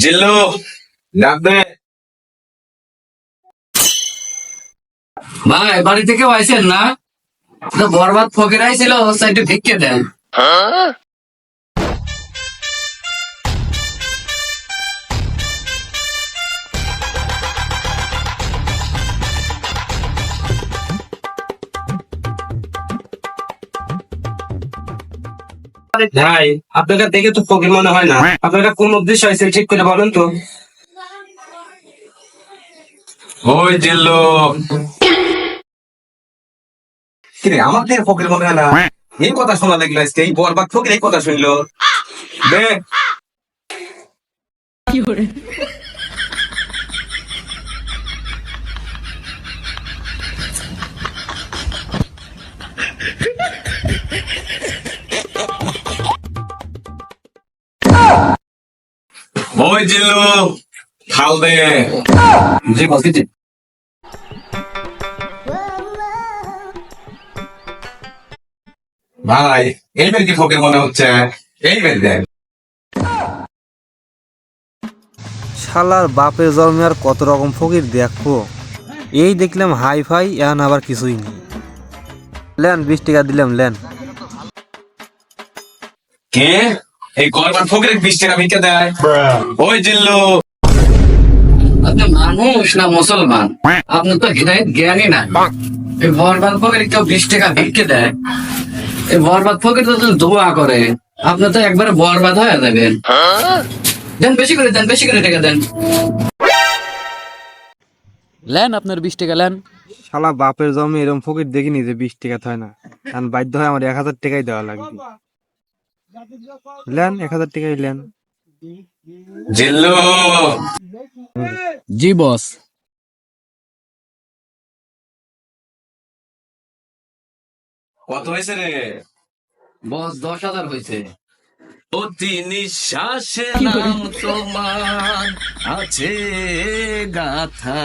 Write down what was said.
জিল্লু, ডাক দে। ভাই বাড়ি থেকে আইছেন না? তো বরবাদ ফকির আইছিল, সাইডে ভিক্ষে দেন। ভাই, আপনাকে দেখে তো ফকির মনে হয় না। আপনারা কোন উদ্দেশ্য হয়েছে ঠিক করে বলেন তো। ওই জিল্লু, কিরে আমার থেকে ফকির মনে হয় না? এই কথা শোনা লাগলো আজকে, এই বরবাদ ফকির এই কথা শুনলো। দে। ওই জিল্লু, খাল দে। জি বস দিচ্ছি। ভাই, এইবার কি ফকির মনে হচ্ছে? এইবার দেখ। শালার বাপের জন্মে আর কত রকম ফকির দেখো। এই দেখলাম হাই ফাই, এখন আবার কিছুই নেই। লেন 20 টাকা দিলাম, লেন। কে? এই বরবাদ ফকির 20 টাকা ভিক্ষা দেয়? ওই জিল্লু, আপনি মানুষ না মুসলমান? আপনি তো হৃদায়ত জ্ঞানী না। এই বরবাদ ফকির কেউ 20 টাকা ভিক্ষে দেয়? এই বরবাদ ফকির তো দোয়া করে, আপনি তো একবারে বরবাদ হয়ে যাবেন। দেন বেশি করে দেন, বেশি করে টাকা দেন। লেন আপনার 20 টাকা লেন। শালা বাপের জন্মে এরকম ফকির দেখিনি যে 20 টাকা হয় না। এখন বাধ্য হয় আমার 1000 টাকাই দেওয়া লাগবে। লেন 1000 টাকাই লেন। জিল্লু, জি বস। কত হয়েছে রে? বস 10,000 হয়েছে। অতি নিঃশ্বাসে নাম তোমার আছে গাথা।